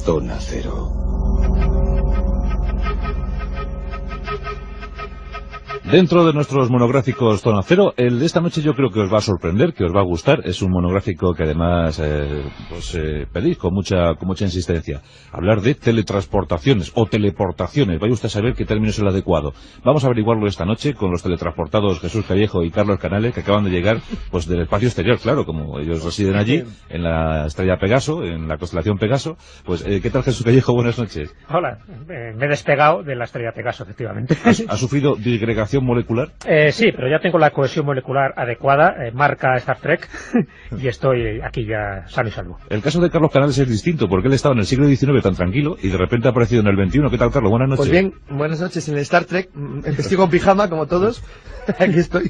Zona Cero. Dentro de nuestros monográficos Zona Cero, el de esta noche yo creo que os va a sorprender, que os va a gustar. Es un monográfico que además pedís con mucha insistencia. Hablar de teletransportaciones o teleportaciones. Vaya usted a saber qué término es el adecuado. Vamos a averiguarlo esta noche con los teletransportados Jesús Callejo y Carlos Canales, que acaban de llegar pues del espacio exterior, claro, como ellos residen allí, en la estrella Pegaso, en la constelación Pegaso. Pues, ¿qué tal, Jesús Callejo? Buenas noches. Hola, me he despegado de la estrella Pegaso, efectivamente. ¿Ha sufrido disgregación molecular? Sí, pero ya tengo la cohesión molecular adecuada, marca Star Trek, y estoy aquí ya sano y salvo. El caso de Carlos Canales es distinto, porque él estaba en el siglo XIX tan tranquilo y de repente ha aparecido en el XXI. ¿Qué tal, Carlos? Buenas noches. Pues bien, buenas noches. En el Star Trek, estoy con pijama, como todos. Aquí estoy.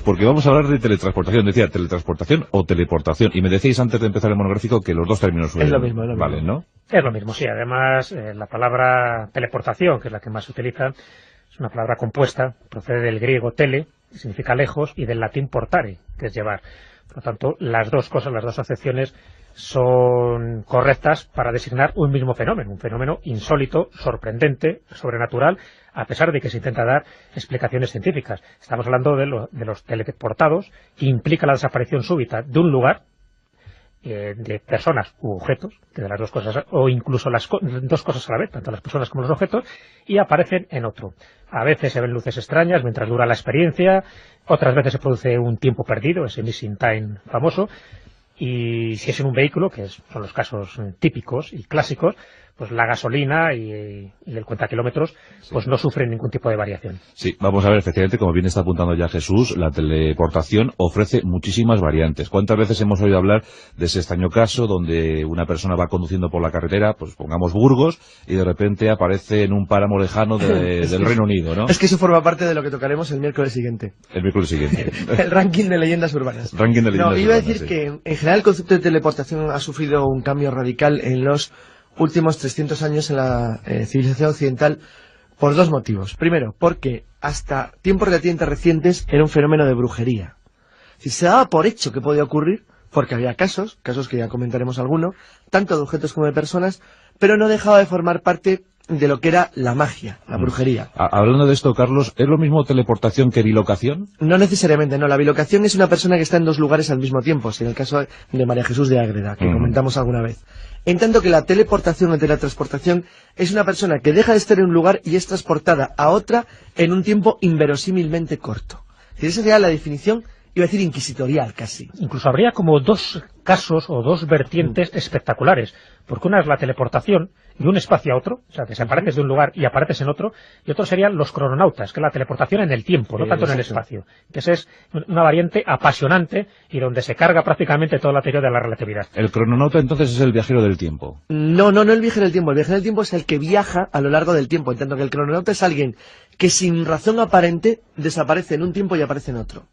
Porque vamos a hablar de teletransportación. Decía, teletransportación o teleportación. Y me decíais antes de empezar el monográfico que los dos términos es lo mismo, valen, ¿no? Es lo mismo, sí. Además, la palabra teleportación, que es la que más se utiliza, es una palabra compuesta, procede del griego tele, que significa lejos, y del latín portare, que es llevar. Por lo tanto, las dos cosas, las dos acepciones son correctas para designar un mismo fenómeno, un fenómeno insólito, sorprendente, sobrenatural, a pesar de que se intenta dar explicaciones científicas. Estamos hablando de los teleportados, que implica la desaparición súbita de un lugar, de personas u objetos, de las dos cosas, o incluso las dos cosas a la vez, tanto las personas como los objetos, y aparecen en otro. A veces se ven luces extrañas mientras dura la experiencia, otras veces se produce un tiempo perdido, ese missing time famoso, y si es en un vehículo, que son los casos típicos y clásicos, pues la gasolina y el cuentakilómetros pues no sufren ningún tipo de variación. Sí, vamos a ver, efectivamente, como bien está apuntando ya Jesús, la teleportación ofrece muchísimas variantes. ¿Cuántas veces hemos oído hablar de ese extraño caso donde una persona va conduciendo por la carretera, pues pongamos Burgos, y de repente aparece en un páramo lejano del Reino Unido, ¿no? Es que eso forma parte de lo que tocaremos el miércoles siguiente. El miércoles siguiente. El ranking de leyendas urbanas. Ranking de leyendas urbanas. Iba a decir sí. que en general el concepto de teleportación ha sufrido un cambio radical en los últimos 300 años en la civilización occidental por dos motivos. Primero, porque hasta tiempos relativamente recientes era un fenómeno de brujería. Si se daba por hecho que podía ocurrir, porque había casos que ya comentaremos alguno, tanto de objetos como de personas, pero no dejaba de formar parte de lo que era la magia, la brujería. Hablando de esto, Carlos, ¿es lo mismo teleportación que bilocación? No necesariamente, no. La bilocación es una persona que está en dos lugares al mismo tiempo, si en el caso de María Jesús de Ágreda, que comentamos alguna vez. En tanto que la teleportación o teletransportación es una persona que deja de estar en un lugar y es transportada a otra en un tiempo inverosímilmente corto. Esa sería la definición, iba a decir inquisitorial casi. Incluso habría como dos casos o dos vertientes espectaculares, porque una es la teleportación de un espacio a otro, o sea, desapareces de un lugar y apareces en otro, y otro serían los crononautas, que es la teleportación en el tiempo, no tanto en el espacio. Que esa es una variante apasionante y donde se carga prácticamente toda la teoría de la relatividad. ¿El crononauta entonces es el viajero del tiempo? No el viajero del tiempo. El viajero del tiempo es el que viaja a lo largo del tiempo, en tanto que el crononauta es alguien que sin razón aparente desaparece en un tiempo y aparece en otro.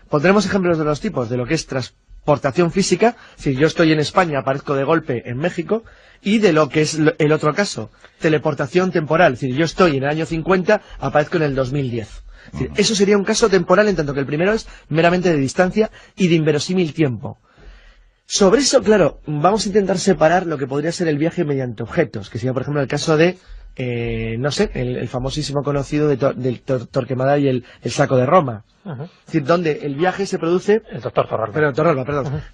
Pondremos ejemplos de los tipos, de lo que es transportación física, si yo estoy en España, aparezco de golpe en México, y de lo que es el otro caso, teleportación temporal, es decir, yo estoy en el año 50, aparezco en el 2010. Es decir, eso sería un caso temporal, en tanto que el primero es meramente de distancia y de inverosímil tiempo. Sobre eso, claro, vamos a intentar separar lo que podría ser el viaje mediante objetos, que sería, por ejemplo, el caso de, no sé, el famosísimo conocido del Torquemada y el saco de Roma. Es decir, donde el viaje se produce... El doctor Torralba.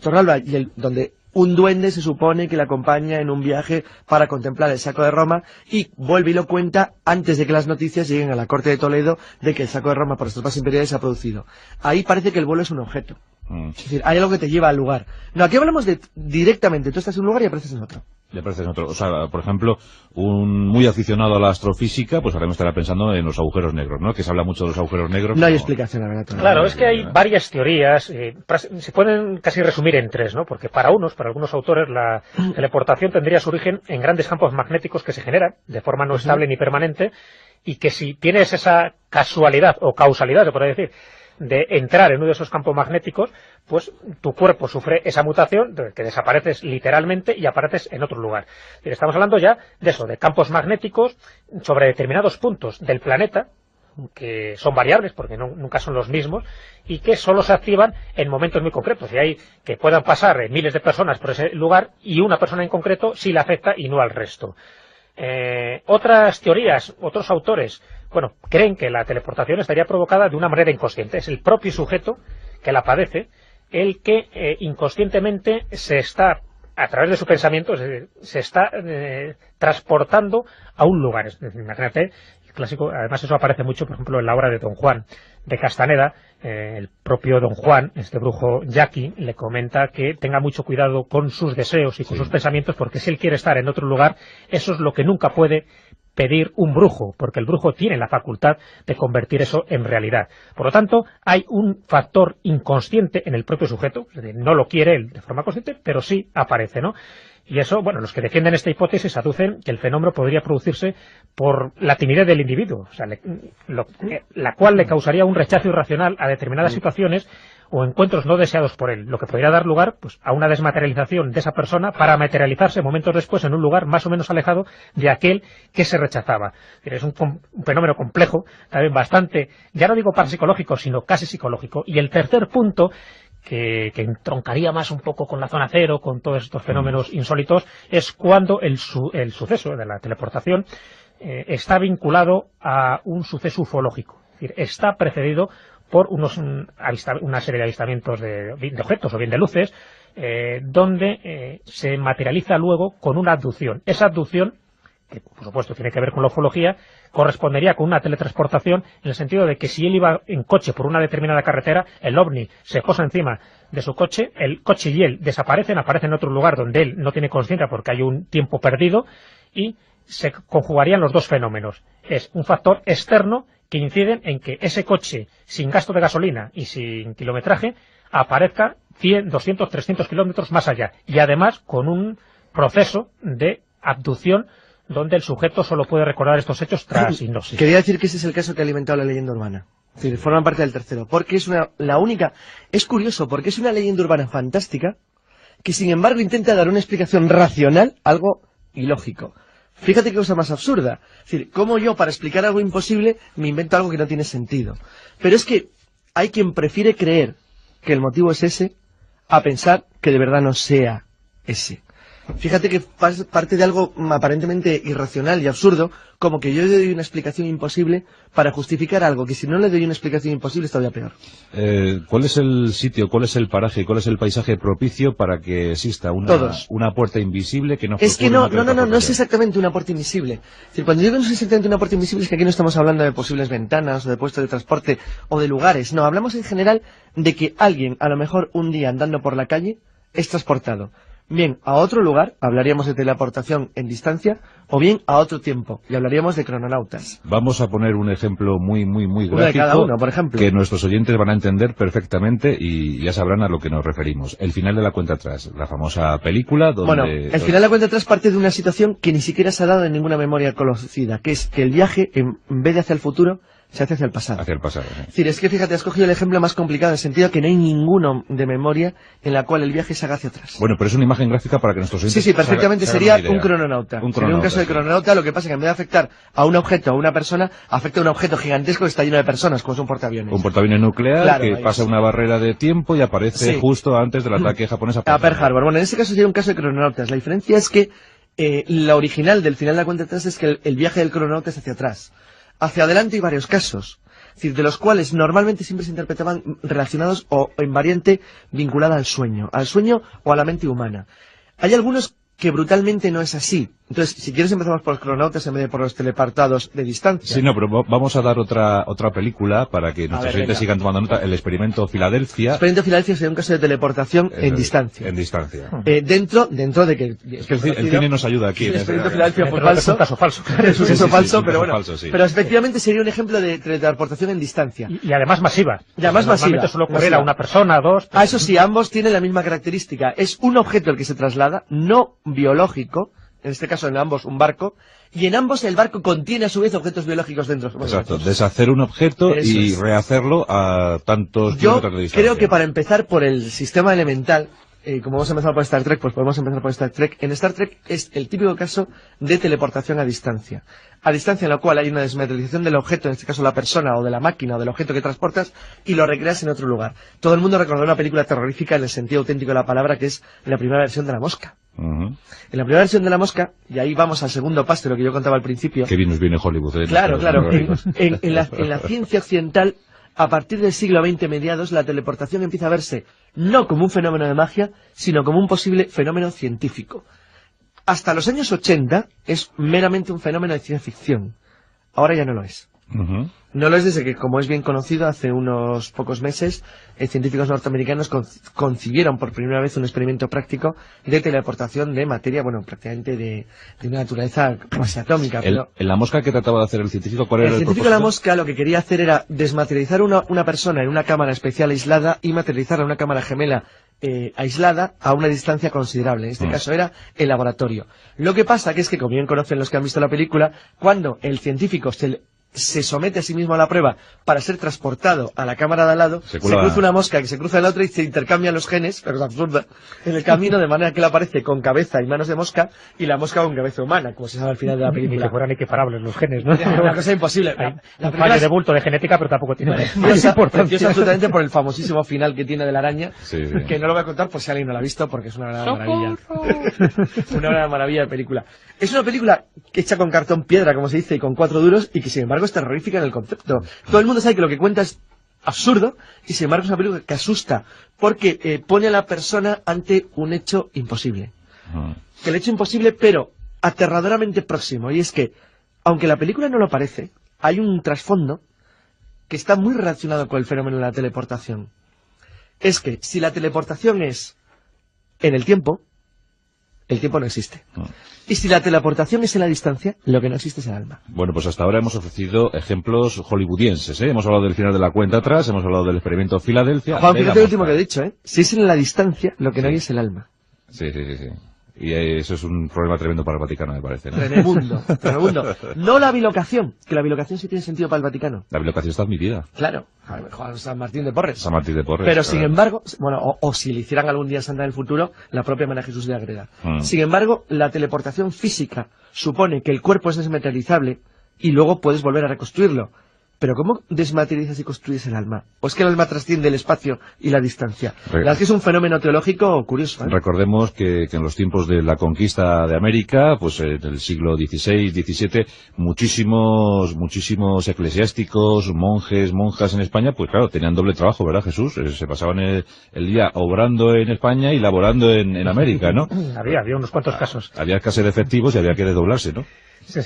Torralba, y donde un duende se supone que le acompaña en un viaje para contemplar el saco de Roma y vuelve y lo cuenta antes de que las noticias lleguen a la corte de Toledo de que el saco de Roma por las tropas imperiales se ha producido. Ahí parece que el vuelo es un objeto. Es decir, hay algo que te lleva al lugar. No, aquí hablamos de directamente, tú estás en un lugar y apareces en otro. Y apareces en otro. O sea, por ejemplo, un muy aficionado a la astrofísica, pues ahora me estará pensando en los agujeros negros, ¿no? Que se habla mucho de los agujeros negros. No hay explicación, la verdad. Claro, es que hay varias teorías, se pueden casi resumir en tres, ¿no? Porque para algunos autores, la teleportación tendría su origen en grandes campos magnéticos que se generan de forma no estable ni permanente, y que si tienes esa casualidad o causalidad, se podría decir, de entrar en uno de esos campos magnéticos, pues tu cuerpo sufre esa mutación, que desapareces literalmente y apareces en otro lugar. Estamos hablando ya de eso, de campos magnéticos sobre determinados puntos del planeta, que son variables, porque nunca son los mismos, y que solo se activan en momentos muy concretos. Y hay que puedan pasar miles de personas por ese lugar, y una persona en concreto sí le afecta y no al resto. Otras teorías, otros autores, creen que la teleportación estaría provocada de una manera inconsciente. Es el propio sujeto que la padece el que inconscientemente se está, a través de su pensamiento, se está transportando a un lugar. Es decir, imagínate, el clásico, además eso aparece mucho, por ejemplo, en la obra de Don Juan de Castaneda. El propio Don Juan, este brujo yaqui, le comenta que tenga mucho cuidado con sus deseos y con sus pensamientos, porque si él quiere estar en otro lugar, eso es lo que nunca puede pedir un brujo, porque el brujo tiene la facultad de convertir eso en realidad. Por lo tanto, hay un factor inconsciente en el propio sujeto, es decir, no lo quiere él de forma consciente, pero sí aparece, ¿no? Y eso, los que defienden esta hipótesis aducen que el fenómeno podría producirse por la timidez del individuo, o sea, la cual le causaría un rechazo irracional a determinadas situaciones o encuentros no deseados por él, lo que podría dar lugar a una desmaterialización de esa persona para materializarse momentos después en un lugar más o menos alejado de aquel que se rechazaba. Es un fenómeno complejo, también bastante, ya no digo parapsicológico, sino casi psicológico. Y el tercer punto, que entroncaría más un poco con la zona cero, con todos estos fenómenos insólitos, es cuando el suceso de la teleportación está vinculado a un suceso ufológico. Es decir, está precedido por una serie de avistamientos de objetos o bien de luces, donde se materializa luego con una abducción. Esa abducción, que por supuesto tiene que ver con la ufología, correspondería con una teletransportación, en el sentido de que si él iba en coche por una determinada carretera, el ovni se posa encima de su coche, el coche y él aparecen en otro lugar donde él no tiene conciencia porque hay un tiempo perdido, y se conjugarían los dos fenómenos. Es un factor externo que inciden en que ese coche, sin gasto de gasolina y sin kilometraje, aparezca 100, 200, 300 kilómetros más allá, y además con un proceso de abducción donde el sujeto solo puede recordar estos hechos tras hipnosis. Quería decir que ese es el caso que ha alimentado la leyenda urbana. Es decir, forma parte del tercero, porque es la única. Es curioso, porque es una leyenda urbana fantástica que sin embargo intenta dar una explicación racional, algo ilógico. Fíjate qué cosa más absurda. Es decir, cómo yo, para explicar algo imposible, me invento algo que no tiene sentido. Pero es que hay quien prefiere creer que el motivo es ese, a pensar que de verdad no sea ese. Fíjate que parte de algo aparentemente irracional y absurdo, como que yo le doy una explicación imposible para justificar algo que si no le doy una explicación imposible es todavía peor. ¿Cuál es el sitio, cuál es el paraje, cuál es el paisaje propicio para que exista una puerta invisible que no... Es que no es exactamente una puerta invisible. Es decir, cuando digo que no es exactamente una puerta invisible, es que aquí no estamos hablando de posibles ventanas o de puestos de transporte o de lugares. No, hablamos en general de que alguien, a lo mejor un día andando por la calle, es transportado bien a otro lugar, hablaríamos de teleportación en distancia, o bien a otro tiempo, y hablaríamos de crononautas. Vamos a poner un ejemplo muy gráfico, de cada uno, por ejemplo, que nuestros oyentes van a entender perfectamente y ya sabrán a lo que nos referimos. El final de la cuenta atrás, la famosa película donde... el final de la cuenta atrás parte de una situación que ni siquiera se ha dado en ninguna memoria conocida, que es que el viaje, en vez de hacia el futuro, se hace hacia el pasado. Hacia el pasado, Es decir, es que fíjate, has cogido el ejemplo más complicado, en el sentido que no hay ninguno de memoria en la cual el viaje se haga hacia atrás. Bueno, pero es una imagen gráfica para que nuestros oyentes... Sí, perfectamente sería un crononauta. Sería un caso de crononauta, lo que pasa es que en vez de afectar a un objeto, a una persona, afecta a un objeto gigantesco que está lleno de personas, como es un portaaviones. Un portaaviones nuclear, claro, que pasa una barrera de tiempo y aparece justo antes del ataque japonés a Pearl Harbor. Bueno, en ese caso sería un caso de crononautas. La diferencia es que la original del final de la cuenta atrás es que el viaje del crononauta es hacia atrás. Hacia adelante hay varios casos. Es decir, de los cuales normalmente siempre se interpretaban relacionados o en variante vinculada al sueño o a la mente humana. Hay algunos que brutalmente no es así. Entonces, si quieres empezamos por los crononautas en vez de por los teleportados de distancia. Sí, no, pero vamos a dar otra película para que nuestros oyentes sigan tomando nota. El experimento Filadelfia. El experimento Filadelfia sería un caso de teleportación en distancia. En distancia. Dentro de que... Es que el cine nos ayuda aquí. El experimento Filadelfia fue falso. Es un caso falso. Es un caso falso, pero bueno. Falso, sí. Pero efectivamente sería un ejemplo de teleportación en distancia. Y además masiva. Y además masiva. Normalmente solo ocurriera una persona, dos... Ah, eso sí, ambos tienen la misma característica. Es un objeto el que se traslada, no biológico, en este caso en ambos un barco, y en ambos el barco contiene a su vez objetos biológicos dentro. Exacto, deshacer un objeto y rehacerlo a tantos kilómetros de distancia. Yo creo que para empezar por el sistema elemental, como hemos empezado por Star Trek, pues podemos empezar por Star Trek. En Star Trek es el típico caso de teleportación a distancia. A distancia en la cual hay una desmaterialización del objeto, en este caso la persona o de la máquina o del objeto que transportas, y lo recreas en otro lugar. Todo el mundo recordará una película terrorífica en el sentido auténtico de la palabra, que es la primera versión de La Mosca. En la primera versión de La Mosca, y ahí vamos al segundo paso de lo que yo contaba al principio. Que bien nos viene Hollywood. Claro. En la ciencia occidental, a partir del siglo XX mediados, la teleportación empieza a verse no como un fenómeno de magia, sino como un posible fenómeno científico. Hasta los años 80 es meramente un fenómeno de ciencia ficción. Ahora ya no lo es. No lo es desde que, como es bien conocido, hace unos pocos meses, científicos norteamericanos concibieron por primera vez un experimento práctico de teleportación de materia, bueno, prácticamente de una naturaleza casi atómica. En La Mosca, ¿qué trataba de hacer el científico? ¿Cuál era el científico de La Mosca lo que quería hacer era desmaterializar una persona en una cámara especial aislada y materializarla en una cámara gemela aislada a una distancia considerable. En este caso era el laboratorio. Lo que pasa que es que, como bien conocen los que han visto la película, cuando el científico se somete a sí mismo a la prueba para ser transportado a la cámara de al lado, se cruza una mosca que se cruza en la otra y se intercambian los genes, pero es absurda, en el camino, de manera que él aparece con cabeza y manos de mosca y la mosca con cabeza humana, como se sabe al final de la película. Ni que fueran equiparables los genes, ¿no? Es una cosa imposible. Un fallo de bulto de genética, pero tampoco tiene importancia. Absolutamente por el famosísimo final que tiene de la araña, que no lo voy a contar por si alguien no lo ha visto, porque es una gran maravilla. Una gran maravilla de película. Es una película hecha con cartón piedra, como se dice, y con 4 duros, y que sin embargo es terrorífica en el concepto. Todo el mundo sabe que lo que cuenta es absurdo, y sin embargo es una película que asusta, porque pone a la persona ante un hecho imposible. Que el hecho imposible, pero aterradoramente próximo, y es que, aunque la película no lo parece, hay un trasfondo que está muy relacionado con el fenómeno de la teleportación. Es que si la teleportación es en el tiempo no existe. Y si la teleportación es en la distancia, lo que no existe es el alma. Bueno, pues hasta ahora hemos ofrecido ejemplos hollywoodienses, ¿eh? Hemos hablado del final de la cuenta atrás, hemos hablado del experimento Filadelfia. Juan, fíjate lo último que he dicho, ¿eh? Si es en la distancia, lo que no hay es el alma. Sí. Y eso es un problema tremendo para el Vaticano, me parece, ¿no? Tremendo. No la bilocación, que la bilocación sí tiene sentido para el Vaticano. La bilocación está admitida. Claro, San Martín de Porres. Pero claro. Sin embargo, bueno, o si le hicieran algún día Santa del futuro, la propia María Jesús de Ágreda. Sin embargo, la teleportación física supone que el cuerpo es desmaterializable y luego puedes volver a reconstruirlo. Pero ¿cómo desmaterializas y construyes el alma? ¿O es que el alma trasciende el espacio y la distancia? La verdad es que es un fenómeno teológico curioso, ¿eh? Recordemos que en los tiempos de la conquista de América, pues en el siglo XVI, XVII, muchísimos eclesiásticos, monjas en España, pues claro, tenían doble trabajo, ¿verdad, Jesús? Se pasaban el día obrando en España y laborando en América, ¿no? Había unos cuantos casos. Había escasez de efectivos y había que desdoblarse, ¿no? Sí,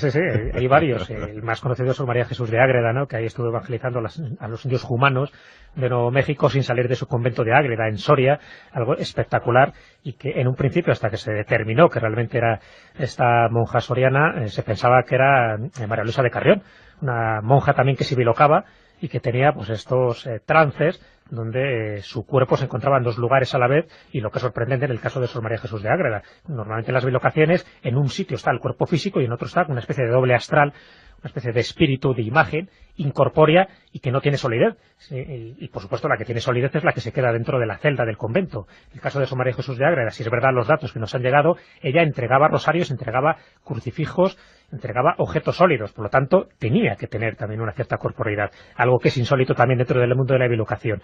hay varios. El más conocido es María Jesús de Ágreda, ¿no? Que ahí estuvo evangelizando a los indios jumanos de Nuevo México sin salir de su convento de Ágreda, en Soria, algo espectacular, y que en un principio, hasta que se determinó que realmente era esta monja soriana, se pensaba que era María Luisa de Carrión, una monja también que se bilocaba y que tenía pues estos trances donde su cuerpo se encontraba en dos lugares a la vez, y lo que es sorprendente en el caso de Sor María Jesús de Ágreda. Normalmente en las bilocaciones, en un sitio está el cuerpo físico y en otro está una especie de doble astral, una especie de espíritu, de imagen incorpórea y que no tiene solidez. Y por supuesto la que tiene solidez es la que se queda dentro de la celda del convento. En el caso de Sor María Jesús de Ágreda, si es verdad los datos que nos han llegado, ella entregaba rosarios, entregaba crucifijos, entregaba objetos sólidos, por lo tanto tenía que tener también una cierta corporeidad, algo que es insólito también dentro del mundo de la bilocación.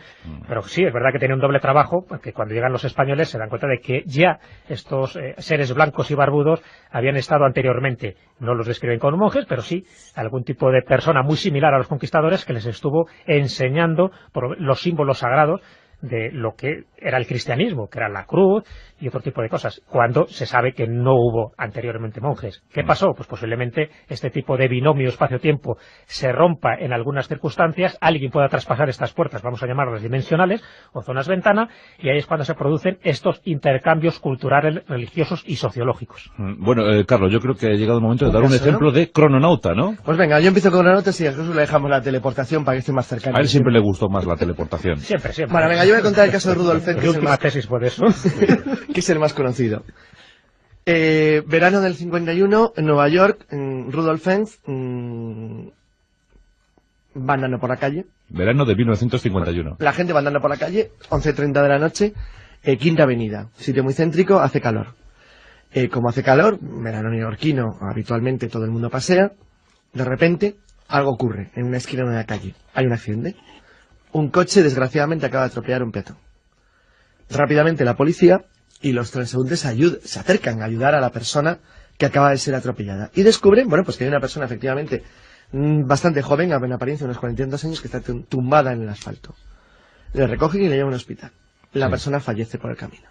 Pero sí, es verdad que tenía un doble trabajo, porque cuando llegan los españoles se dan cuenta de que ya estos seres blancos y barbudos habían estado anteriormente, no los describen como monjes, pero sí algún tipo de persona muy similar a los conquistadores que les estuvo enseñando por los símbolos sagrados de lo que era el cristianismo, que era la cruz y otro tipo de cosas, cuando se sabe que no hubo anteriormente monjes. ¿Qué pasó? Pues posiblemente este tipo de binomio espacio-tiempo se rompa en algunas circunstancias, alguien pueda traspasar estas puertas, vamos a llamarlas dimensionales, o zonas ventana, y ahí es cuando se producen estos intercambios culturales, religiosos y sociológicos. Bueno, Carlos, yo creo que ha llegado el momento de dar un ejemplo de crononauta, ¿no? Pues venga, yo empiezo con crononautas y a Jesús le dejamos la teleportación para que esté más cercano. A él siempre le gustó más la teleportación. Siempre. Bueno, venga, yo voy a contar el caso de Rudolf Fenn, Mi última tesis por eso. que es el más conocido. Verano del 51, en Nueva York, Rudolf Fenn va andando por la calle. Verano de 1951. La gente va andando por la calle, 11:30 de la noche, Quinta Avenida, sitio muy céntrico, hace calor. Como hace calor, verano neoyorquino, habitualmente todo el mundo pasea, de repente algo ocurre en una esquina de una calle. Hay un accidente. Un coche, desgraciadamente, acaba de atropellar a un peatón. Rápidamente la policía y los transeúntes se acercan a ayudar a la persona que acaba de ser atropellada. Y descubren, bueno, pues que hay una persona efectivamente bastante joven, en apariencia unos 42 años, que está tumbada en el asfalto. Le recogen y le llevan a un hospital. La persona fallece por el camino.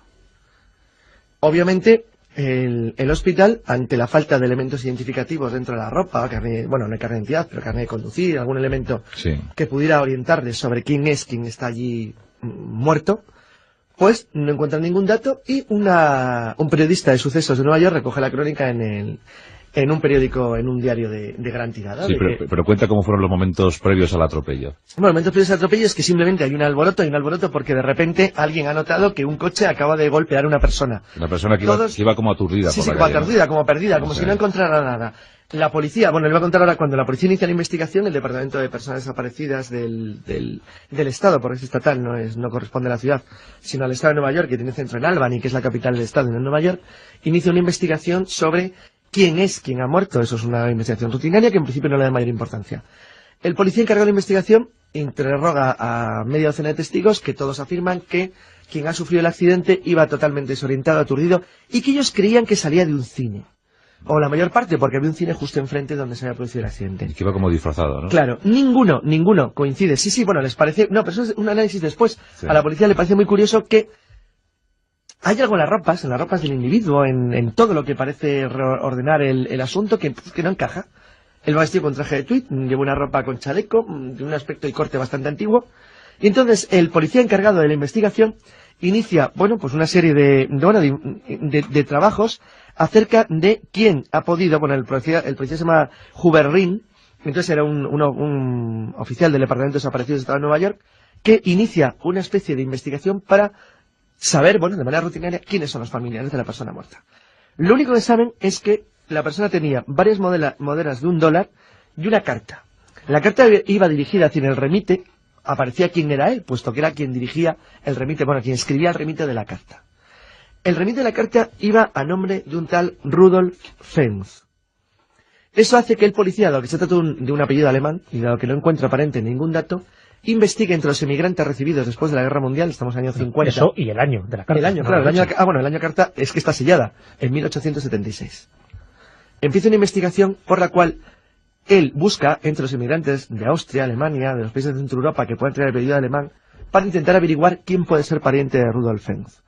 Obviamente, el hospital, ante la falta de elementos identificativos dentro de la ropa, bueno, no hay carnet de identidad, pero carnet de conducir, algún elemento que pudiera orientarle sobre quién está allí muerto, pues no encuentran ningún dato y un periodista de sucesos de Nueva York recoge la crónica en un periódico, en un diario de gran tirada. Sí, pero cuenta cómo fueron los momentos previos al atropello. Bueno, los momentos previos al atropello es que simplemente hay un alboroto porque de repente alguien ha notado que un coche acaba de golpear a una persona. La persona que iba como aturdida por la calle, como aturdida, como perdida, como si no encontrara nada. La policía, bueno, le voy a contar ahora, cuando la policía inicia la investigación, el Departamento de Personas Desaparecidas del Estado, porque es estatal, no corresponde a la ciudad, sino al Estado de Nueva York, que tiene centro en Albany, que es la capital del Estado, en Nueva York, inicia una investigación sobre quién ha muerto. Eso es una investigación rutinaria que en principio no le da mayor importancia. El policía encargado de la investigación interroga a media docena de testigos que todos afirman que quien ha sufrido el accidente iba totalmente desorientado, aturdido, y que ellos creían que salía de un cine. O la mayor parte, porque había un cine justo enfrente donde se había producido el accidente. Y que iba como disfrazado, ¿no? Claro, ninguno coincide. Sí, bueno, les parece... No, pero eso es un análisis después. Sí. A la policía le parece muy curioso que hay algo en las ropas del individuo, en todo lo que parece ordenar el asunto, que no encaja. Él va vestido con traje de tweed, lleva una ropa con chaleco, de un aspecto y corte bastante antiguo. Y entonces el policía encargado de la investigación inicia, bueno, pues una serie de trabajos acerca de quién ha podido, bueno, el policía se llama Hubert Ring, entonces era un oficial del Departamento de Desaparecidos del Estado de Nueva York, que inicia una especie de investigación para saber, bueno, de manera rutinaria, quiénes son los familiares de la persona muerta. Lo único que saben es que la persona tenía varias monedas de $1 y una carta. La carta iba dirigida hacia el remite, aparecía quién era él, puesto que era quien dirigía el remite, bueno, quien escribía el remite de la carta. El remite de la carta iba a nombre de un tal Rudolf Fenz. Eso hace que el policía, dado que se trata de un apellido alemán, y dado que no encuentra aparente ningún dato, investigue entre los emigrantes recibidos después de la Guerra Mundial, estamos en el año 50. Eso y el año de la carta. El año, claro, el año carta es que está sellada, en 1876. Empieza una investigación por la cual él busca entre los inmigrantes de Austria, Alemania, de los países de Centro Europa que puedan tener el apellido alemán, para intentar averiguar quién puede ser pariente de Rudolf Fenz.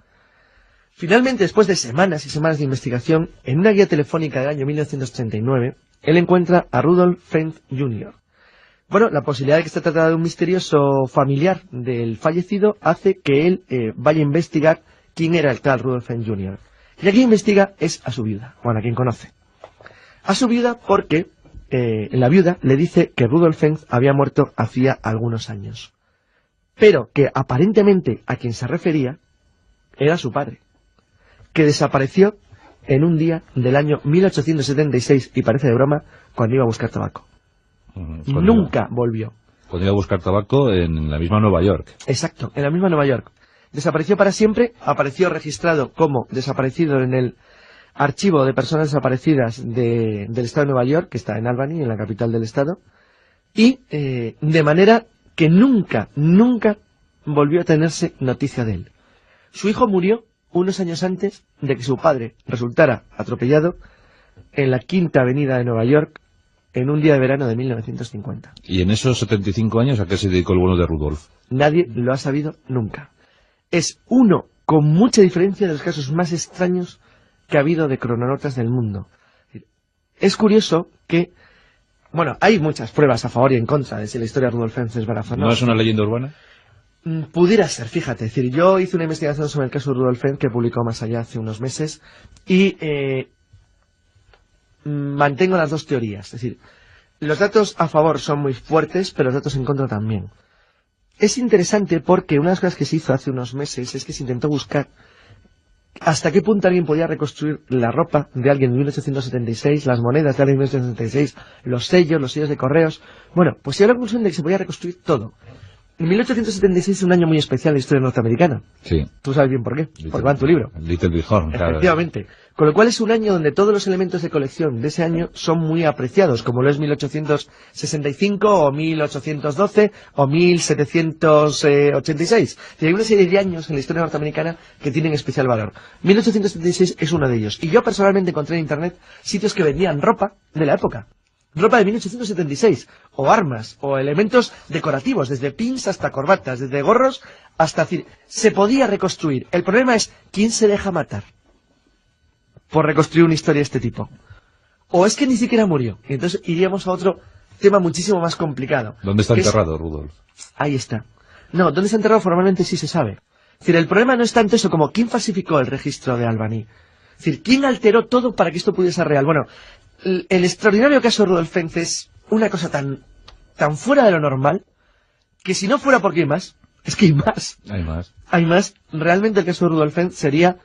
Finalmente, después de semanas y semanas de investigación, en una guía telefónica del año 1939, él encuentra a Rudolf Fenz Jr. Bueno, la posibilidad de que se trata de un misterioso familiar del fallecido hace que él vaya a investigar quién era el tal Rudolf Fenz Jr. Y a quien investiga es a su viuda, bueno, a quien conoce. A su viuda porque la viuda le dice que Rudolf Fenz había muerto hacía algunos años, pero que aparentemente a quien se refería era su padre, que desapareció en un día del año 1876, y parece de broma, cuando iba a buscar tabaco. Nunca volvió. Cuando iba a buscar tabaco en la misma Nueva York. Exacto, en la misma Nueva York. Desapareció para siempre, apareció registrado como desaparecido en el archivo de personas desaparecidas del Estado de Nueva York, que está en Albany, en la capital del Estado, y de manera que nunca volvió a tenerse noticia de él. Su hijo murió unos años antes de que su padre resultara atropellado en la Quinta Avenida de Nueva York en un día de verano de 1950. ¿Y en esos 75 años a qué se dedicó el bueno de Rudolf? Nadie lo ha sabido nunca. Es uno, con mucha diferencia, de los casos más extraños que ha habido de crononautas del mundo. Es curioso que, bueno, hay muchas pruebas a favor y en contra de si la historia de Rudolf Fenz es veraz o no. ¿No es una leyenda urbana? Pudiera ser, fíjate. Es decir, yo hice una investigación sobre el caso de Rudolf Fenz que publicó Más Allá hace unos meses y mantengo las dos teorías. Es decir, los datos a favor son muy fuertes, pero los datos en contra también. Es interesante porque una de las cosas que se hizo hace unos meses es que se intentó buscar hasta qué punto alguien podía reconstruir la ropa de alguien de 1876, las monedas de alguien de 1876, los sellos de correos. Bueno, pues se dio la conclusión de que se podía reconstruir todo. En 1876 es un año muy especial en la historia norteamericana. Sí. Tú sabes bien por qué, porque va en tu libro. Little Big Horn, claro. Efectivamente. Con lo cual es un año donde todos los elementos de colección de ese año son muy apreciados, como lo es 1865 o 1812 o 1786. Y hay una serie de años en la historia norteamericana que tienen especial valor. 1876 es uno de ellos. Y yo personalmente encontré en internet sitios que vendían ropa de la época. Ropa de 1876, o armas, o elementos decorativos, desde pins hasta corbatas, desde gorros hasta... decir, se podía reconstruir. El problema es, ¿quién se deja matar por reconstruir una historia de este tipo? O es que ni siquiera murió. Y entonces iríamos a otro tema muchísimo más complicado. ¿Dónde está enterrado, Rudolf? Ahí está. No, ¿dónde está enterrado? Formalmente sí se sabe. Es decir, el problema no es tanto eso como quién falsificó el registro de Albany. Es decir, quién alteró todo para que esto pudiese ser real. Bueno, el extraordinario caso de Rudolf Fentz es una cosa tan fuera de lo normal que si no fuera porque hay más, es que hay más. Hay más. Hay más. Realmente el caso de Rudolf Fentz sería,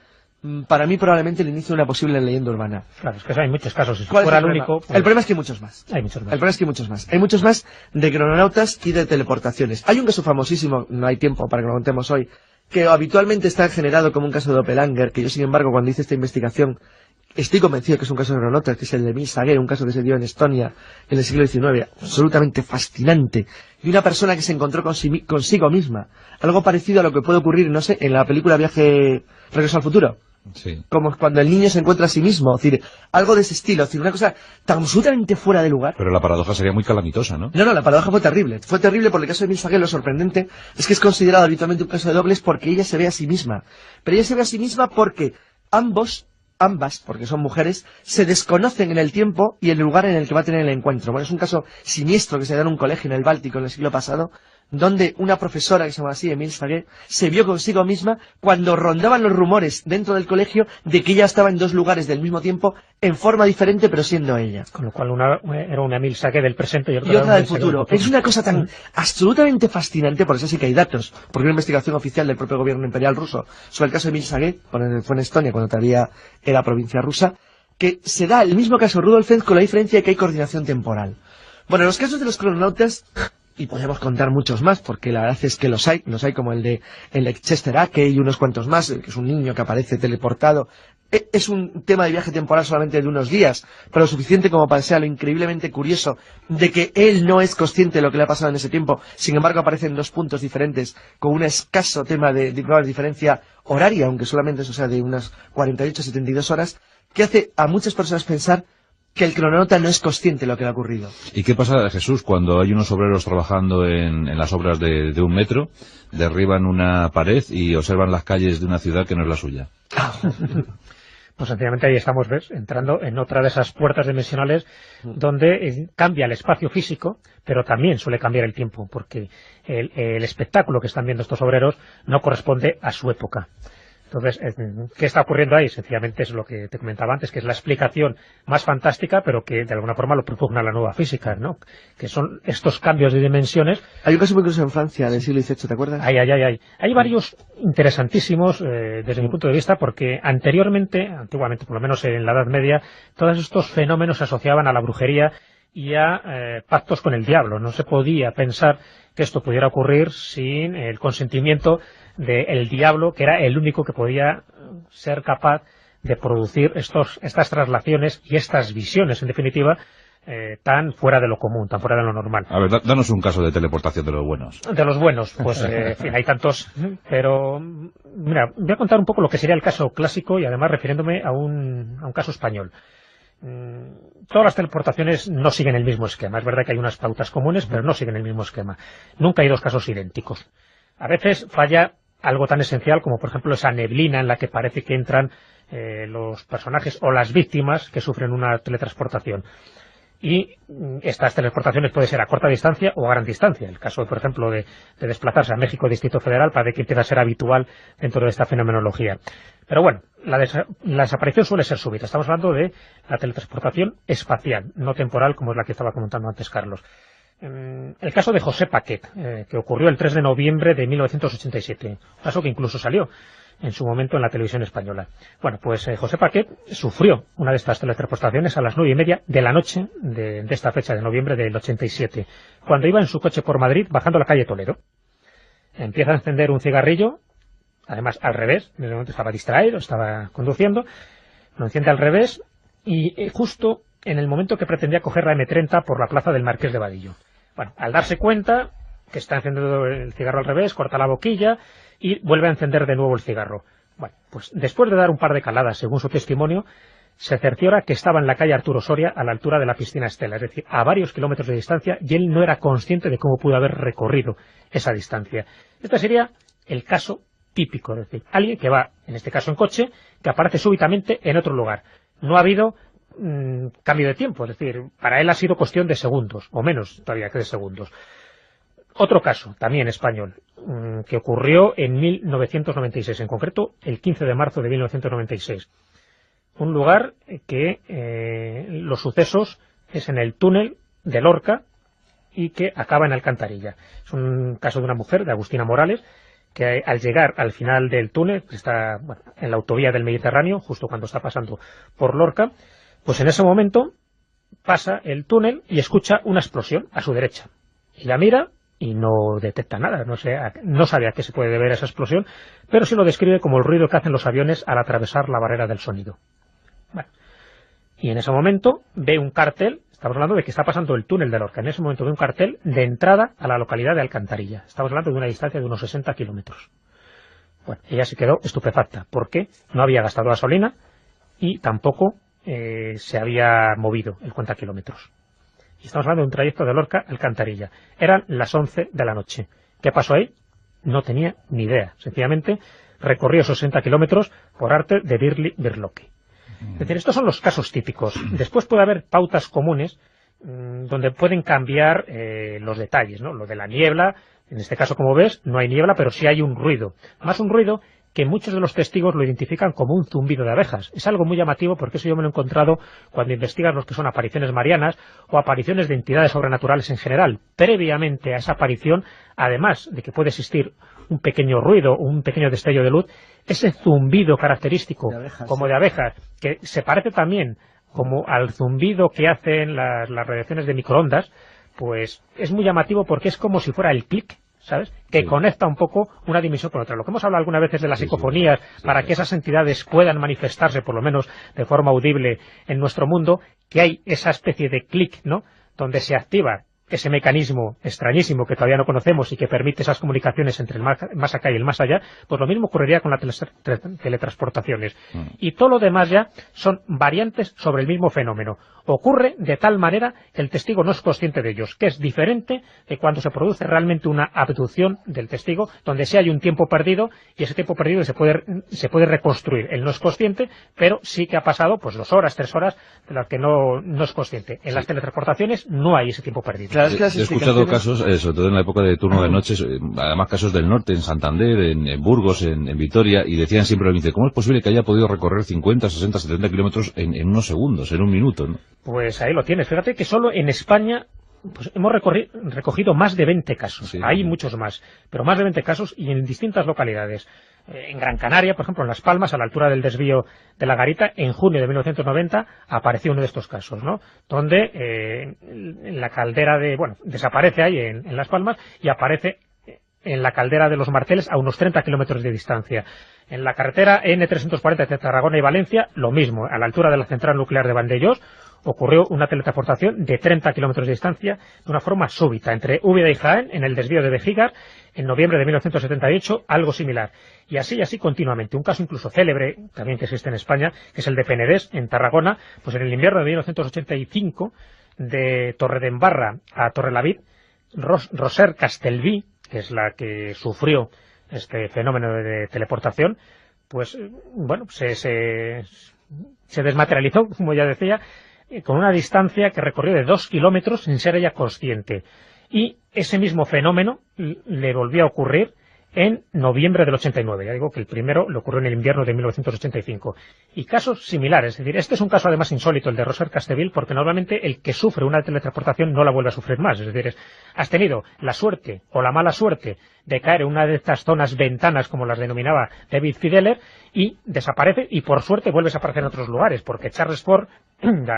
para mí, probablemente el inicio de una posible leyenda urbana. Claro, es que hay muchos casos. Si ¿Cuál fuera es el el único... problema? El problema es que hay muchos más. Hay muchos más. El problema es que hay muchos más. Hay muchos más de crononautas y de teleportaciones. Hay un caso famosísimo, no hay tiempo para que lo contemos hoy, que habitualmente está generado como un caso de Doppelganger, que yo, sin embargo, cuando hice esta investigación, estoy convencido que es un caso de crononautas, que es el de Emil Saguet, un caso que se dio en Estonia en el siglo XIX, absolutamente fascinante, y una persona que se encontró consigo misma. Algo parecido a lo que puede ocurrir, no sé, en la película Regreso al futuro. Sí. Como cuando el niño se encuentra a sí mismo, es decir, algo de ese estilo, es decir, una cosa tan absolutamente fuera de lugar. Pero la paradoja sería muy calamitosa, ¿no? No, la paradoja fue terrible. Fue terrible porque el caso de Emil Saguet, lo sorprendente es que es considerado habitualmente un caso de dobles porque ella se ve a sí misma. Pero ella se ve a sí misma porque ambas, porque son mujeres, se desconocen en el tiempo y el lugar en el que va a tener el encuentro. Bueno, es un caso siniestro que se da en un colegio en el Báltico en el siglo pasado, donde una profesora que se llama así, Emil Saguet, se vio consigo misma cuando rondaban los rumores dentro del colegio de que ella estaba en dos lugares del mismo tiempo, en forma diferente, pero siendo ella. Con lo cual era una Emil Saguet del presente y otra del futuro. Es una cosa tan absolutamente fascinante, por eso sí que hay datos, porque una investigación oficial del propio gobierno imperial ruso sobre el caso de Emil Saguet, fue en Estonia, cuando todavía era provincia rusa, que se da el mismo caso de Rudolf Fentz con la diferencia de que hay coordinación temporal. Bueno, en los casos de los crononautas, y podemos contar muchos más, porque la verdad es que los hay como el de Chester Ackey y unos cuantos más, que es un niño que aparece teleportado. Es un tema de viaje temporal solamente de unos días, pero lo suficiente como para que sea lo increíblemente curioso de que él no es consciente de lo que le ha pasado en ese tiempo, sin embargo aparecen dos puntos diferentes, con un escaso tema de diferencia horaria, aunque solamente eso sea de unas 48-72 horas, que hace a muchas personas pensar que el crononauta no es consciente de lo que le ha ocurrido. ¿Y qué pasa, Jesús, cuando hay unos obreros trabajando en las obras de un metro, derriban una pared y observan las calles de una ciudad que no es la suya? Pues sencillamente ahí estamos, ¿ves?, entrando en otra de esas puertas dimensionales donde cambia el espacio físico, pero también suele cambiar el tiempo, porque el espectáculo que están viendo estos obreros no corresponde a su época. Entonces, ¿qué está ocurriendo ahí? Sencillamente es lo que te comentaba antes, que es la explicación más fantástica, pero que de alguna forma lo propugna la nueva física, ¿no? Que son estos cambios de dimensiones. Hay un caso muy curioso en Francia del siglo XVIII, ¿te acuerdas? Hay varios interesantísimos desde mi punto de vista, porque antiguamente, por lo menos en la Edad Media, todos estos fenómenos se asociaban a la brujería y a pactos con el diablo. No se podía pensar que esto pudiera ocurrir sin el consentimiento del diablo, que era el único que podía ser capaz de producir estas traslaciones y estas visiones, en definitiva, tan fuera de lo común, tan fuera de lo normal. A ver, danos un caso de teleportación de los buenos. De los buenos, pues en fin, hay tantos, pero mira, voy a contar un poco lo que sería el caso clásico y además refiriéndome a un caso español. Todas las teleportaciones no siguen el mismo esquema. Es verdad que hay unas pautas comunes, pero no siguen el mismo esquema. Nunca hay dos casos idénticos. A veces falla algo tan esencial como, por ejemplo, esa neblina en la que parece que entran los personajes o las víctimas que sufren una teletransportación. Y estas teleportaciones pueden ser a corta distancia o a gran distancia. El caso, por ejemplo, de desplazarse a México Distrito Federal parece que empieza a ser habitual dentro de esta fenomenología. Pero bueno, la desaparición suele ser súbita. Estamos hablando de la teletransportación espacial, no temporal, como es la que estaba comentando antes Carlos. El caso de José Paquet, que ocurrió el 3 de noviembre de 1987, un caso que incluso salió en su momento en la televisión española. Bueno, pues José Paquet sufrió una de estas teletransportaciones a las 9:30 de la noche de esta fecha de noviembre del 87, cuando iba en su coche por Madrid bajando la calle Toledo. empieza a encender un cigarrillo, además al revés, en ese momento estaba distraído, estaba conduciendo, lo enciende al revés y justo en el momento que pretendía coger la M30 por la plaza del Marqués de Vadillo. Bueno, al darse cuenta que está encendiendo el cigarro al revés, corta la boquilla y vuelve a encender de nuevo el cigarro. Bueno, pues después de dar un par de caladas, según su testimonio, se cerciora que estaba en la calle Arturo Soria a la altura de la piscina Estela, es decir, a varios kilómetros de distancia, y él no era consciente de cómo pudo haber recorrido esa distancia. Este sería el caso típico, es decir, alguien que va, en este caso en coche, que aparece súbitamente en otro lugar. No ha habido cambio de tiempo, es decir, para él ha sido cuestión de segundos, o menos todavía que de segundos. Otro caso, también español, que ocurrió en 1996, en concreto el 15 de marzo de 1996. Un lugar que los sucesos es en el túnel de Lorca y que acaba en Alcantarilla. Es un caso de una mujer, de Agustina Morales, que al llegar al final del túnel, que está en la autovía del Mediterráneo, justo cuando está pasando por Lorca, pues en ese momento pasa el túnel y escucha una explosión a su derecha. Y la mira y no detecta nada, no sabe a qué se puede deber esa explosión, pero sí lo describe como el ruido que hacen los aviones al atravesar la barrera del sonido. Bueno, y en ese momento ve un cartel, estamos hablando de que está pasando el túnel de Lorca, en ese momento ve un cartel de entrada a la localidad de Alcantarilla. Estamos hablando de una distancia de unos 60 kilómetros. Bueno, ella se quedó estupefacta, porque no había gastado gasolina y tampoco se había movido el cuentakilómetros. Y estamos hablando de un trayecto de Lorca a Alcantarilla. Eran las 11 de la noche. ¿Qué pasó ahí? No tenía ni idea. Sencillamente recorrió esos 60 kilómetros por arte de Birli Birloque. Es decir, estos son los casos típicos. Después puede haber pautas comunes donde pueden cambiar los detalles, ¿no? Lo de la niebla, en este caso, como ves, no hay niebla, pero sí hay un ruido. Más un ruido que muchos de los testigos lo identifican como un zumbido de abejas. Es algo muy llamativo porque eso yo me lo he encontrado cuando investigas los que son apariciones marianas o apariciones de entidades sobrenaturales en general. Previamente a esa aparición, además de que puede existir un pequeño ruido, un pequeño destello de luz, ese zumbido característico de abejas, como de abejas, que se parece también como al zumbido que hacen las radiaciones de microondas, pues es muy llamativo porque es como si fuera el clic, ¿sabes? Que conecta un poco una dimensión con otra. Lo que hemos hablado algunas veces de las psicofonías, para que esas entidades puedan manifestarse, por lo menos de forma audible en nuestro mundo, que hay esa especie de clic, ¿no? Donde se activa ese mecanismo extrañísimo que todavía no conocemos y que permite esas comunicaciones entre el más acá y el más allá, pues lo mismo ocurriría con las teletransportaciones. Y todo lo demás ya son variantes sobre el mismo fenómeno. Ocurre de tal manera que el testigo no es consciente de ellos, que es diferente de cuando se produce realmente una abducción del testigo, donde sí hay un tiempo perdido, y ese tiempo perdido se puede reconstruir. Él no es consciente, pero sí que ha pasado pues 2 horas, 3 horas, de las que no es consciente. En las teletransportaciones no hay ese tiempo perdido. Claro, es que he escuchado casos, sobre todo en la época de turno de noches, además casos del norte, en Santander, en Burgos, en Vitoria, y decían siempre lo mismo: ¿cómo es posible que haya podido recorrer 50, 60, 70 kilómetros en unos segundos, en un minuto, ¿no? Pues ahí lo tienes. Fíjate que solo en España pues hemos recogido más de 20 casos. Sí, hay muchos más, pero más de 20 casos y en distintas localidades. En Gran Canaria, por ejemplo, en Las Palmas, a la altura del desvío de la Garita, en junio de 1990 apareció uno de estos casos, ¿no? Donde en la caldera desaparece ahí en Las Palmas y aparece en la caldera de los Marteles a unos 30 kilómetros de distancia. En la carretera N340 entre Tarragona y Valencia, lo mismo, a la altura de la central nuclear de Vandellós, ocurrió una teletransportación de 30 kilómetros de distancia de una forma súbita. Entre Úbeda y Jaén, en el desvío de Bejigar, en noviembre de 1978, algo similar. Y así continuamente. Un caso incluso célebre, también que existe en España, que es el de Penedés, en Tarragona, pues en el invierno de 1985, de Torredembarra a Torrelavit, Roser Castelví, que es la que sufrió este fenómeno de teleportación, pues bueno, se desmaterializó, como ya decía, con una distancia que recorrió de 2 kilómetros sin ser ella consciente. Y ese mismo fenómeno le volvió a ocurrir en noviembre del 89. Ya digo que el primero le ocurrió en el invierno de 1985. Y casos similares. Es decir, este es un caso además insólito, el de Roser Castelví, porque normalmente el que sufre una teletransportación no la vuelve a sufrir más. Es decir, has tenido la suerte o la mala suerte de caer en una de estas zonas ventanas, como las denominaba David Fideler, y desaparece, y por suerte vuelves a aparecer en otros lugares, porque Charles Fort,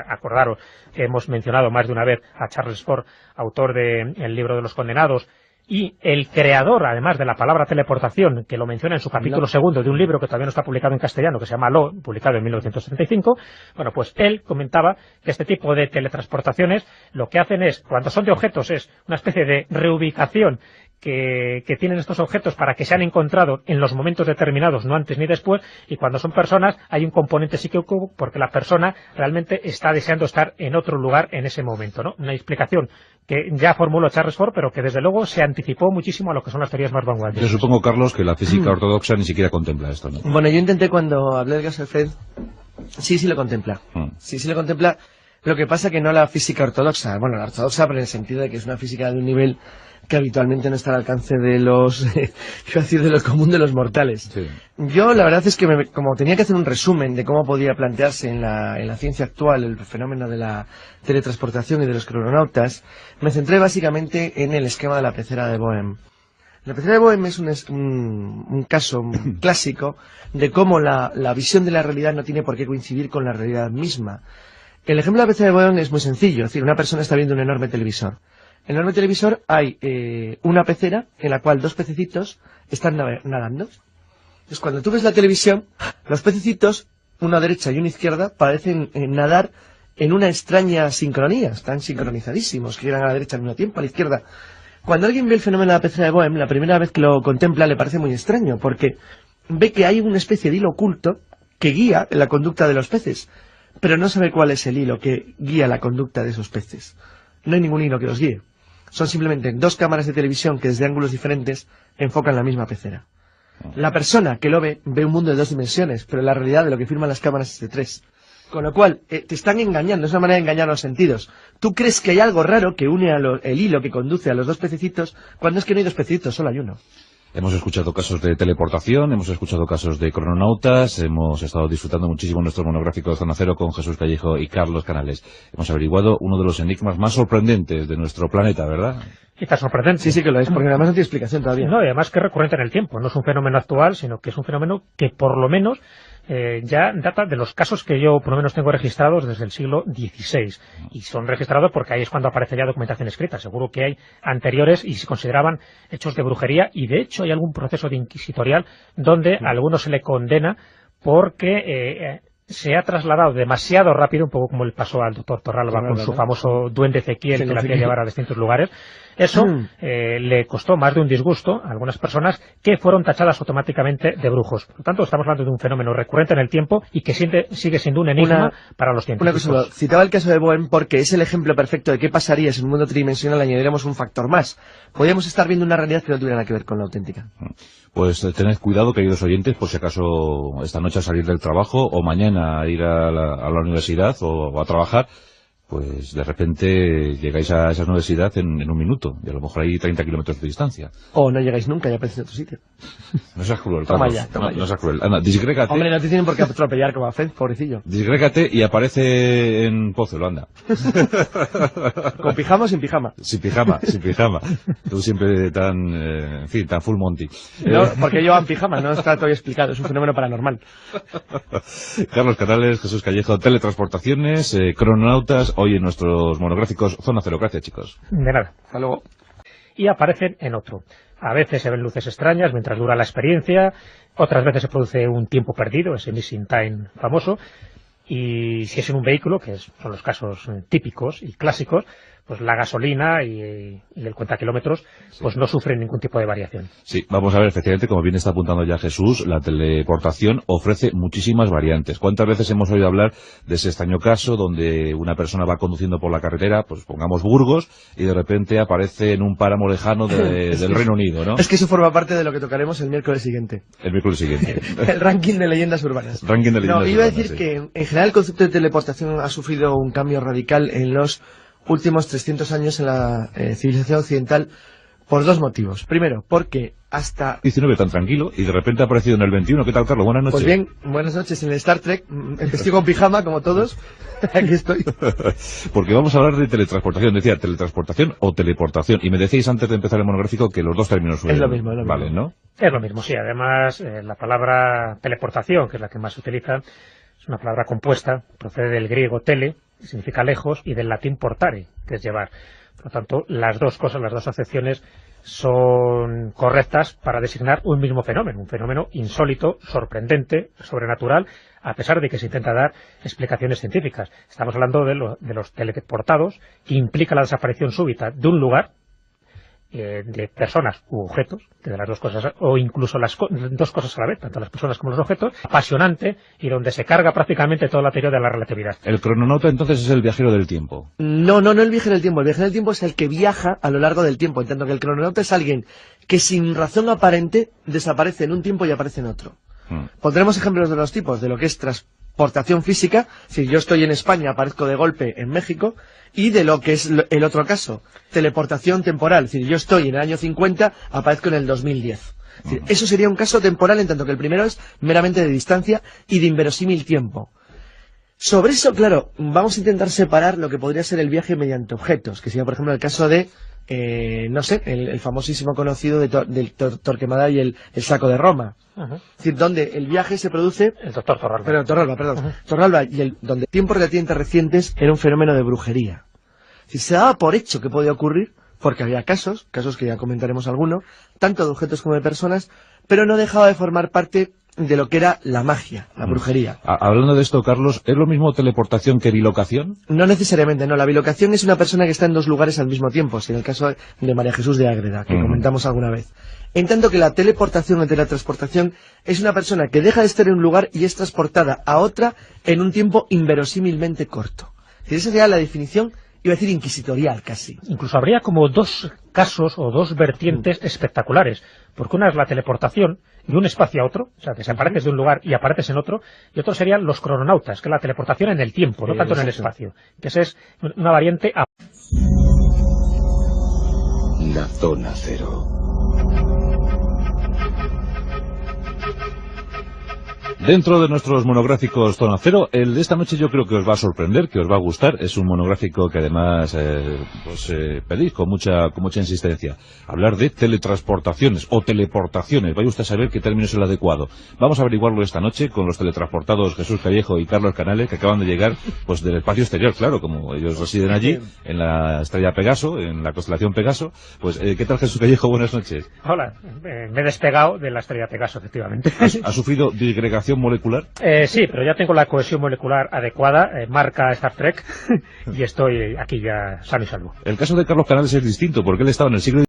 acordaros que hemos mencionado más de una vez a Charles Fort, autor del libro de los condenados, Y el creador, además de la palabra teleportación, que lo menciona en su capítulo segundo de un libro que todavía no está publicado en castellano, que se llama Lo, publicado en 1935, bueno, pues él comentaba que este tipo de teletransportaciones lo que hacen es, cuando son de objetos, es una especie de reubicación que tienen estos objetos para que sean encontrados en los momentos determinados, no antes ni después, y cuando son personas hay un componente psíquico porque la persona realmente está deseando estar en otro lugar en ese momento, ¿no? Una explicación que ya formuló Charles Fort, pero que desde luego se anticipó muchísimo a lo que son las teorías más vanguardias. Yo supongo, Carlos, que la física ortodoxa ni siquiera contempla esto, ¿no? Bueno, yo intenté cuando hablé del caso de Fred, sí lo contempla. Sí lo contempla. Lo que pasa que no la física ortodoxa. Bueno, la ortodoxa, pero en el sentido de que es una física de un nivel que habitualmente no está al alcance de los, de lo común de los mortales. Sí. Yo la verdad es que como tenía que hacer un resumen de cómo podía plantearse en la ciencia actual el fenómeno de la teletransportación y de los crononautas, me centré básicamente en el esquema de la pecera de Bohm. La pecera de Bohm es un caso clásico de cómo la visión de la realidad no tiene por qué coincidir con la realidad misma. El ejemplo de la pecera de Bohm es muy sencillo, es decir, una persona está viendo un enorme televisor. En el enorme televisor hay una pecera en la cual dos pececitos están nadando. Entonces, cuando tú ves la televisión, los pececitos, uno a derecha y uno a izquierda, parecen nadar en una extraña sincronía. Están sincronizadísimos, que llegan a la derecha al mismo tiempo, a la izquierda. Cuando alguien ve el fenómeno de la pecera de Bohm, la primera vez que lo contempla le parece muy extraño, porque ve que hay una especie de hilo oculto que guía la conducta de los peces, pero no sabe cuál es el hilo que guía la conducta de esos peces. No hay ningún hilo que los guíe. Son simplemente dos cámaras de televisión que desde ángulos diferentes enfocan la misma pecera. La persona que lo ve un mundo de dos dimensiones, pero la realidad de lo que firman las cámaras es de tres. Con lo cual, te están engañando, es una manera de engañar los sentidos. Tú crees que hay algo raro que une el hilo que conduce a los dos pececitos, cuando es que no hay dos pececitos, solo hay uno. Hemos escuchado casos de teleportación, hemos escuchado casos de crononautas, hemos estado disfrutando muchísimo nuestro monográfico de Zona Cero con Jesús Callejo y Carlos Canales. Hemos averiguado uno de los enigmas más sorprendentes de nuestro planeta, ¿verdad? Quizás sorprendente. Sí que lo es, porque además no tiene explicación todavía. No, y además que es recurrente en el tiempo. No es un fenómeno actual, sino que es un fenómeno que por lo menos ya data de los casos que yo por lo menos tengo registrados desde el siglo XVI. Y son registrados porque ahí es cuando aparece ya documentación escrita. Seguro que hay anteriores y se consideraban hechos de brujería, y de hecho hay algún proceso de inquisitorial donde a algunos se le condena porque se ha trasladado demasiado rápido, un poco como le pasó al doctor Torralba con su famoso duende Ezequiel que le hacía llevar a distintos lugares. Eso le costó más de un disgusto a algunas personas que fueron tachadas automáticamente de brujos. Por lo tanto, estamos hablando de un fenómeno recurrente en el tiempo y que sigue siendo un enigma para los científicos. Una cosa, citaba el caso de Bohm porque es el ejemplo perfecto de qué pasaría si en un mundo tridimensional añadiéramos un factor más. Podríamos estar viendo una realidad que no tuviera nada que ver con la auténtica. Pues tened cuidado, queridos oyentes, por si acaso esta noche a salir del trabajo o mañana a ir a la universidad o a trabajar, pues de repente llegáis a esa universidad en un minuto, y a lo mejor hay 30 kilómetros de distancia. O no llegáis nunca y aparecéis en otro sitio. No seas cruel, Toma Carlos. ya. No seas cruel. Anda, disgrégate. Hombre, no te tienen por qué atropellar como a Fed, pobrecillo. Disgrégate y aparece en Pozuelo, anda. ¿Con pijama o sin pijama? Sin pijama, sin pijama. Tú siempre tan full Monty. No, porque llevan pijama, no está todavía explicado, es un fenómeno paranormal. Carlos Canales, Jesús Callejo, teletransportaciones, crononautas, hoy en nuestros monográficos Zona Cero. Gracias, chicos. De nada. Hasta luego. Y aparecen en otro. A veces se ven luces extrañas mientras dura la experiencia, otras veces se produce un tiempo perdido, ese missing time famoso, y si es en un vehículo, que son los casos típicos y clásicos, pues la gasolina y el cuentakilómetros pues no sufren ningún tipo de variación. Sí, vamos a ver, efectivamente, como bien está apuntando ya Jesús, la teleportación ofrece muchísimas variantes. ¿Cuántas veces hemos oído hablar de ese extraño caso donde una persona va conduciendo por la carretera, pues pongamos Burgos, y de repente aparece en un páramo lejano del Reino Unido, ¿no? Es que eso forma parte de lo que tocaremos el miércoles siguiente. El miércoles siguiente. El ranking de leyendas urbanas. Ranking de leyendas urbanas. Iba a decir sí. que en general el concepto de teleportación ha sufrido un cambio radical en los últimos 300 años en la civilización occidental por dos motivos. Primero, porque hasta 19 tan tranquilo y de repente ha aparecido en el 21. ¿Qué tal, Carlos? Buenas noches. Pues bien, buenas noches. En el Star Trek, estoy con pijama como todos. Aquí estoy. Porque vamos a hablar de teletransportación. Decía teletransportación o teleportación. Y me decíais antes de empezar el monográfico que los dos términos es lo mismo, vale, ¿no? Es lo mismo, sí. Además, la palabra teleportación, que es la que más se utiliza, es una palabra compuesta, procede del griego tele, que significa lejos, y del latín portare, que es llevar. Por lo tanto, las dos cosas, las dos acepciones son correctas para designar un mismo fenómeno, un fenómeno insólito, sorprendente, sobrenatural, a pesar de que se intenta dar explicaciones científicas. Estamos hablando de los teleportados, que implica la desaparición súbita de un lugar, de personas u objetos, que de las dos cosas, o incluso las dos cosas a la vez, tanto las personas como los objetos, apasionante, y donde se carga prácticamente toda la teoría de la relatividad. El crononauta entonces es el viajero del tiempo. No el viajero del tiempo. El viajero del tiempo es el que viaja a lo largo del tiempo, en tanto que el crononauta es alguien que sin razón aparente desaparece en un tiempo y aparece en otro. Pondremos ejemplos de los tipos, de lo que es transportación física, si yo estoy en España, aparezco de golpe en México, y de lo que es el otro caso, teleportación temporal, si yo estoy en el año 50, aparezco en el 2010. Es decir, eso sería un caso temporal, en tanto que el primero es meramente de distancia y de inverosímil tiempo. Sobre eso, claro, vamos a intentar separar lo que podría ser el viaje mediante objetos, que sería, por ejemplo, el caso de, no sé, el famosísimo conocido del Torquemada y el saco de Roma. Es decir, donde el viaje se produce... El doctor Torralba. Torralba, y donde tiempos relativamente recientes era un fenómeno de brujería. Es decir, se daba por hecho que podía ocurrir, porque había casos que ya comentaremos alguno, tanto de objetos como de personas, pero no dejaba de formar parte de lo que era la magia, la brujería. Hablando de esto, Carlos, ¿es lo mismo teleportación que bilocación? No necesariamente, no. La bilocación es una persona que está en dos lugares al mismo tiempo, si en el caso de María Jesús de Ágreda, que comentamos alguna vez. En tanto que la teleportación o teletransportación es una persona que deja de estar en un lugar y es transportada a otra en un tiempo inverosímilmente corto. Es decir, esa sería la definición, iba a decir inquisitorial casi. Incluso habría como dos casos o dos vertientes espectaculares, porque una es la teleportación de un espacio a otro, o sea, desapareces de un lugar y apareces en otro, y otro serían los crononautas, que es la teleportación en el tiempo, no tanto en el espacio, que esa es una variante a... La zona cero. Dentro de nuestros monográficos Zona Cero, el de esta noche yo creo que os va a sorprender, que os va a gustar. Es un monográfico que además pedís con mucha insistencia. Hablar de teletransportaciones o teleportaciones. Vaya usted a saber qué término es el adecuado. Vamos a averiguarlo esta noche con los teletransportados Jesús Callejo y Carlos Canales, que acaban de llegar pues del espacio exterior, claro, como ellos residen allí, en la estrella Pegaso, en la constelación Pegaso. Pues, ¿qué tal, Jesús Callejo? Buenas noches. Hola, me he despegado de la estrella Pegaso, efectivamente. ¿Ha sufrido disgregación molecular? Sí, pero ya tengo la cohesión molecular adecuada, marca Star Trek, y estoy aquí ya sano y salvo. El caso de Carlos Canales es distinto, porque él estaba en el siglo